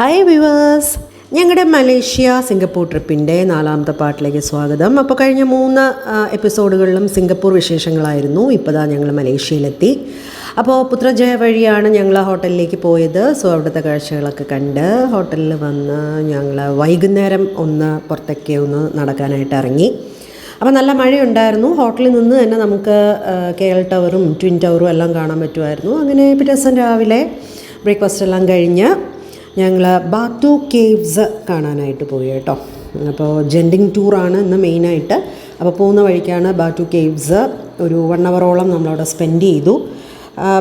Hi viewers, ഞങ്ങളുടെ Malaysia Singapore ട്രിപ്പിൻ്റെ 4ാമത്തെ പാർട്ടിലേക്ക് സ്വാഗതം. അപ്പോൾ കഴിഞ്ഞ 3 എപ്പിസോഡുകളിലും സിംഗപ്പൂർ വിശേഷങ്ങളായിരുന്നു. ഇപ്പോൾ ഞങ്ങൾ മലേഷ്യയിലെത്തി. അപ്പോൾ പുത്രജയ വഴിയാണ് ഞങ്ങൾ ഹോട്ടലിലേക്ക് പോയത്. സോ അവിടുത്തെ കാഴ്ചകളൊക്കെ കണ്ട് ഹോട്ടലിൽ വന്ന് ഞങ്ങൾ വൈകുന്നേരം പുറത്തേക്ക് നടക്കാനായിട്ട് ഇറങ്ങി. അപ്പോൾ നല്ല മഴയുണ്ടായിരുന്നു. ഹോട്ടലിൽ നിന്ന് തന്നെ നമുക്ക് KL ടവറും ട്വിൻ ടവറും എല്ലാം കാണാൻ പറ്റുമായിരുന്നു. അങ്ങനെ പിറ്റേ ദിവസം രാവിലെ ബ്രേക്ക്ഫാസ്റ്റ് എല്ലാം കഴിഞ്ഞ് ഞങ്ങൾ ബാറ്റു കേവ്സ് കാണാനായിട്ട് പോയി കേട്ടോ. അപ്പോൾ ജെൻഡിങ് ടൂറാണ് ഇന്ന് മെയിനായിട്ട്. അപ്പോൾ പോകുന്ന വഴിക്കാണ് ബാറ്റു കേവ്സ്. ഒരു 1 ഹവറോളം നമ്മളവിടെ സ്പെൻഡ് ചെയ്തു.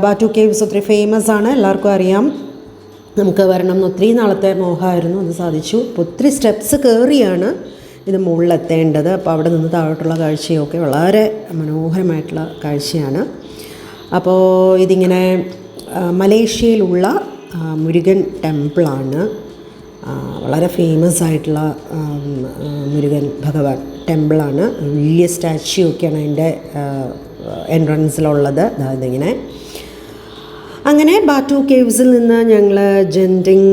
ബാറ്റു കേവ്സ് ഒത്തിരി ഫേമസ് ആണ്, എല്ലാവർക്കും അറിയാം. നമുക്ക് വരണം എന്ന് ഒത്തിരി നാളത്തെ മോഹമായിരുന്നു, അത് സാധിച്ചു. അപ്പോൾ ഒത്തിരി സ്റ്റെപ്സ് കയറിയാണ് ഇത് മുകളിലെത്തേണ്ടത്. അപ്പോൾ അവിടെ നിന്ന് താഴോട്ടുള്ള കാഴ്ചയൊക്കെ വളരെ മനോഹരമായിട്ടുള്ള കാഴ്ചയാണ്. അപ്പോൾ ഇതിങ്ങനെ മലേഷ്യയിലുള്ള മുരുകൻ ടെമ്പിളാണ്. വളരെ ഫേമസ് ആയിട്ടുള്ള മുരുകൻ ഭഗവാൻ ടെമ്പിളാണ്. വലിയ സ്റ്റാച്യു ഒക്കെയാണ് അതിൻ്റെ എൻട്രൻസിലുള്ളത്. അതിങ്ങനെ അങ്ങനെ ബാറ്റു കേവ്സിൽ നിന്ന് ഞങ്ങൾ ജെൻഡിങ്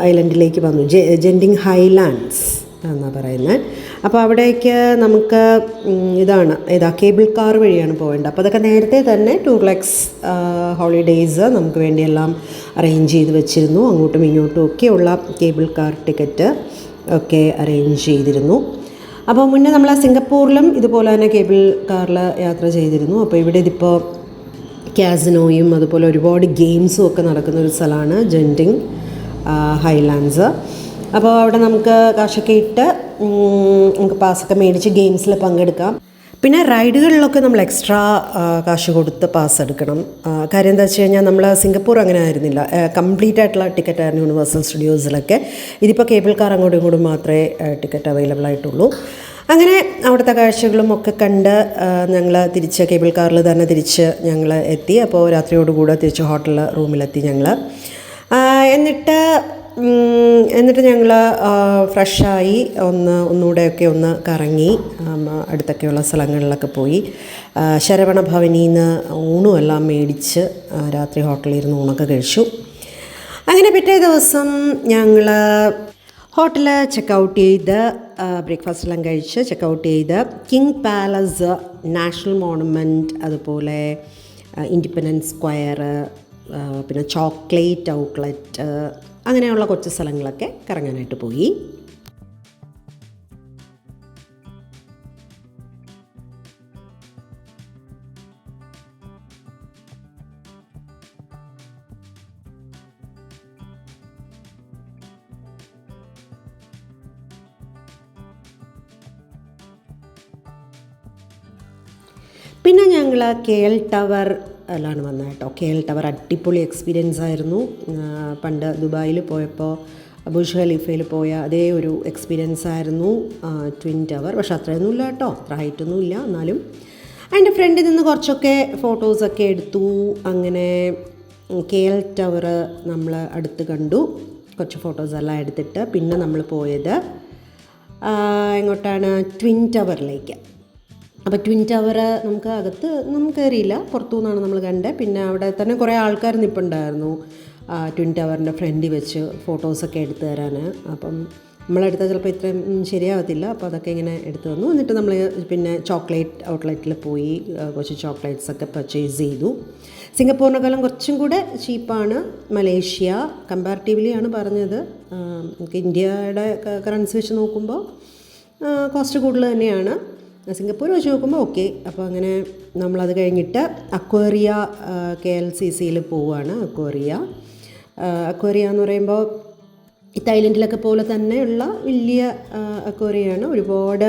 ഐലൻഡിലേക്ക് വന്നു. ജെൻഡിങ് ഹൈലാൻഡ്സ് എന്നാണ് പറയുന്നത്. അപ്പോൾ അവിടേക്ക് നമുക്ക് കേബിൾ കാർ വഴിയാണ് പോകേണ്ടത്. അപ്പോൾ അതൊക്കെ നേരത്തെ തന്നെ ടൂർലെക്സ് ഹോളിഡേയ്സ് നമുക്ക് വേണ്ടിയെല്ലാം അറേഞ്ച് ചെയ്ത് വെച്ചിരുന്നു. അങ്ങോട്ടും ഇങ്ങോട്ടും ഒക്കെയുള്ള കേബിൾ കാർ ടിക്കറ്റ് ഒക്കെ അറേഞ്ച് ചെയ്തിരുന്നു. അപ്പോൾ മുന്നേ നമ്മൾ സിംഗപ്പൂരിലും ഇതുപോലെ തന്നെ കേബിൾ കാറിൽ യാത്ര ചെയ്തിരുന്നു. അപ്പോൾ ഇവിടെ ഇതിപ്പോൾ കാസിനോയും അതുപോലെ ഒരുപാട് ഗെയിംസും ഒക്കെ നടക്കുന്ന ഒരു സ്ഥലമാണ് ജെൻഡിങ് ഹൈലാൻഡ്സ്. അപ്പോൾ അവിടെ നമുക്ക് കാശൊക്കെ ഇട്ട് നമുക്ക് പാസ്സൊക്കെ മേടിച്ച് ഗെയിംസിൽ പങ്കെടുക്കാം. പിന്നെ റൈഡുകളിലൊക്കെ നമ്മൾ എക്സ്ട്രാ കാശ് കൊടുത്ത് പാസ് എടുക്കണം. കാര്യം എന്താ വെച്ച് കഴിഞ്ഞാൽ നമ്മൾ സിംഗപ്പൂർ അങ്ങനെ ആയിരുന്നില്ല, കംപ്ലീറ്റ് ആയിട്ടുള്ള ടിക്കറ്റായിരുന്നു യൂണിവേഴ്സൽ സ്റ്റുഡിയോസിലൊക്കെ. ഇതിപ്പോൾ കേബിൾ കാർ അങ്ങോട്ടും ഇങ്ങോട്ടും മാത്രമേ ടിക്കറ്റ് അവൈലബിൾ ആയിട്ടുള്ളൂ. അങ്ങനെ അവിടുത്തെ കാഴ്ചകളും ഒക്കെ കണ്ട് ഞങ്ങൾ തിരിച്ച് കേബിൾ കാറിൽ തന്നെ തിരിച്ച് ഞങ്ങൾ എത്തി. അപ്പോൾ രാത്രിയോടുകൂടെ തിരിച്ച് ഹോട്ടൽ റൂമിലെത്തി ഞങ്ങൾ. എന്നിട്ട് ഞങ്ങൾ ഫ്രഷായി ഒന്നുകൂടെയൊക്കെ കറങ്ങി അടുത്തൊക്കെയുള്ള സ്ഥലങ്ങളിലൊക്കെ പോയി ശരവണ ഭവനിൽ നിന്ന് ഊണും എല്ലാം മേടിച്ച് രാത്രി ഹോട്ടലിൽ ഇരുന്ന് ഊണൊക്കെ കഴിച്ചു. അങ്ങനെ പിറ്റേ ദിവസം ഞങ്ങൾ ഹോട്ടൽ ചെക്കൗട്ട് ചെയ്ത് ബ്രേക്ക്ഫാസ്റ്റ് എല്ലാം കഴിച്ച് ചെക്കൗട്ട് ചെയ്ത് കിങ് പാലസ്, നാഷണൽ മോണുമെൻറ്റ്, അതുപോലെ ഇൻഡിപെൻഡൻസ് സ്ക്വയർ, പിന്നെ ചോക്ലേറ്റ് ഔട്ട്ലെറ്റ്, അങ്ങനെയുള്ള കുറച്ച് സ്ഥലങ്ങളൊക്കെ കറങ്ങാനായിട്ട് പോയി. പിന്നെ ഞങ്ങൾ KL ടവർ എല്ലാം വന്നത് കേട്ടോ. KL ടവർ അടിപൊളി എക്സ്പീരിയൻസ് ആയിരുന്നു. പണ്ട് ദുബായിൽ പോയപ്പോൾ ബുർജ് ഖലീഫയിൽ പോയ അതേ ഒരു എക്സ്പീരിയൻസ് ആയിരുന്നു ട്വിൻ ടവർ. പക്ഷെ അത്രയൊന്നുമില്ല കേട്ടോ, അത്ര ഹൈറ്റൊന്നുമില്ല. എന്നാലും അതിൻ്റെ ഫ്രണ്ടിൽ നിന്ന് കുറച്ചൊക്കെ ഫോട്ടോസൊക്കെ എടുത്തു. അങ്ങനെ KL ടവർ നമ്മൾ അടുത്ത് കണ്ടു. കുറച്ച് ഫോട്ടോസെല്ലാം എടുത്തിട്ട് പിന്നെ നമ്മൾ പോയത് എങ്ങോട്ടാണ്? ട്വിൻ ടവറിലേക്ക്. അപ്പോൾ ട്വിൻ ടവർ നമുക്ക് അകത്ത് കയറിയില്ല, പുറത്തു നിന്നാണ് നമ്മൾ കണ്ടത്. പിന്നെ അവിടെ തന്നെ കുറേ ആൾക്കാർ നിൽപ്പുണ്ടായിരുന്നു ട്വിൻ ടവറിൻ്റെ ഫ്രണ്ടിൽ വെച്ച് ഫോട്ടോസൊക്കെ എടുത്തു തരാൻ. അപ്പം നമ്മളെടുത്താൽ ചിലപ്പോൾ ഇത്രയും ശരിയാവത്തില്ല. അപ്പോൾ അതൊക്കെ ഇങ്ങനെ എടുത്തു തന്നു. എന്നിട്ട് നമ്മൾ പിന്നെ ചോക്ലേറ്റ് ഔട്ട്ലെറ്റിൽ പോയി കുറച്ച് ചോക്ലേറ്റ്സൊക്കെ പർച്ചേസ് ചെയ്തു. സിംഗപ്പൂരിനെക്കാളും കുറച്ചും കൂടെ ചീപ്പാണ് മലേഷ്യ. കമ്പാരിറ്റീവ്ലി ആണ് പറഞ്ഞത്. നമുക്ക് ഇന്ത്യയുടെ കറൻസി വെച്ച് നോക്കുമ്പോൾ കോസ്റ്റ് കൂടുതൽ തന്നെയാണ്. സിംഗപ്പൂർ വെച്ച് നോക്കുമ്പോൾ ഓക്കെ. അപ്പോൾ അങ്ങനെ നമ്മളത് കഴിഞ്ഞിട്ട് അക്വേറിയ KLCCയിൽ പോവുകയാണ്. അക്വേറിയ എന്ന് പറയുമ്പോൾ ഈ തായ്ലൻഡിലൊക്കെ പോലെ തന്നെയുള്ള വലിയ അക്വേറിയാണ്. ഒരുപാട്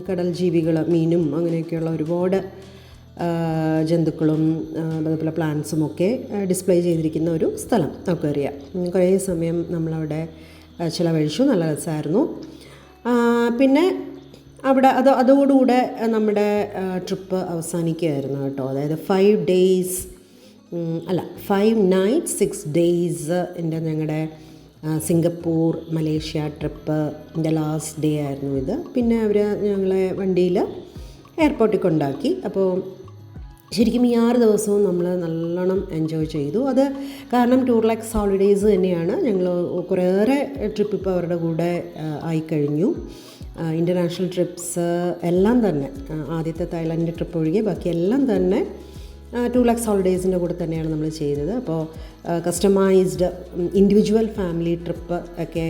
കടൽ ജീവികൾ, മീനും അങ്ങനെയൊക്കെയുള്ള ഒരുപാട് ജന്തുക്കളും അതുപോലെ പ്ലാന്റ്സും ഒക്കെ ഡിസ്പ്ലേ ചെയ്തിരിക്കുന്ന ഒരു സ്ഥലം അക്വേറിയ. കുറേ സമയം നമ്മളവിടെ ചിലവഴിച്ചു. നല്ല രസമായിരുന്നു. പിന്നെ അതോടുകൂടെ നമ്മുടെ ട്രിപ്പ് അവസാനിക്കുകയായിരുന്നു കേട്ടോ. അതായത് 5 nights 6 days ഞങ്ങളുടെ സിംഗപ്പൂർ മലേഷ്യ ട്രിപ്പിൻ്റെ ലാസ്റ്റ് ഡേ ആയിരുന്നു ഇത്. പിന്നെ അവർ ഞങ്ങളെ വണ്ടിയിൽ എയർപോർട്ടിൽ കൊണ്ടാക്കി. അപ്പോൾ ശരിക്കും ഈ 6 ദിവസവും നമ്മൾ നല്ലോണം എൻജോയ് ചെയ്തു. അത് കാരണം ടൂർ ലക്സ് ഹോളിഡേയ്സ് തന്നെയാണ്. ഞങ്ങൾ കുറേയേറെ ട്രിപ്പ് ഇപ്പോൾ അവരുടെ കൂടെ ആയിക്കഴിഞ്ഞു. ഇൻ്റർനാഷണൽ ട്രിപ്സ് എല്ലാം തന്നെ ആദ്യത്തെ തായ്ലൻഡ് ട്രിപ്പ് ഒഴികെ ബാക്കി എല്ലാം തന്നെ ടൂർ ലക്സ് ഹോളിഡേയ്സിൻ്റെ കൂടെ തന്നെയാണ് നമ്മൾ ചെയ്തത്. അപ്പോൾ കസ്റ്റമൈസ്ഡ് ഇൻഡിവിജ്വൽ ഫാമിലി ട്രിപ്പ് ഒക്കെ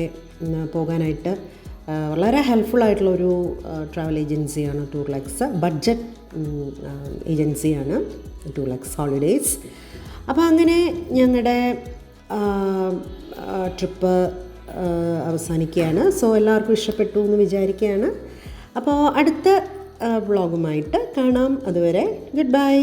പോകാനായിട്ട് വളരെ ഹെൽപ്ഫുള്ളായിട്ടുള്ളൊരു ട്രാവൽ ഏജൻസിയാണ് ടൂർ ലക്സ്. ബഡ്ജറ്റ് ഏജൻസിയാണ് ടൂർ ലക്സ് ഹോളിഡേയ്സ്. അപ്പോൾ അങ്ങനെ ഞങ്ങളുടെ ട്രിപ്പ് അവസാനിക്കുകയാണ്. സോ എല്ലാവർക്കും ഇഷ്ടപ്പെട്ടു എന്ന് വിചാരിക്കുകയാണ്. അപ്പോൾ അടുത്ത വ്ളോഗുമായിട്ട് കാണാം. അതുവരെ ഗുഡ് ബൈ.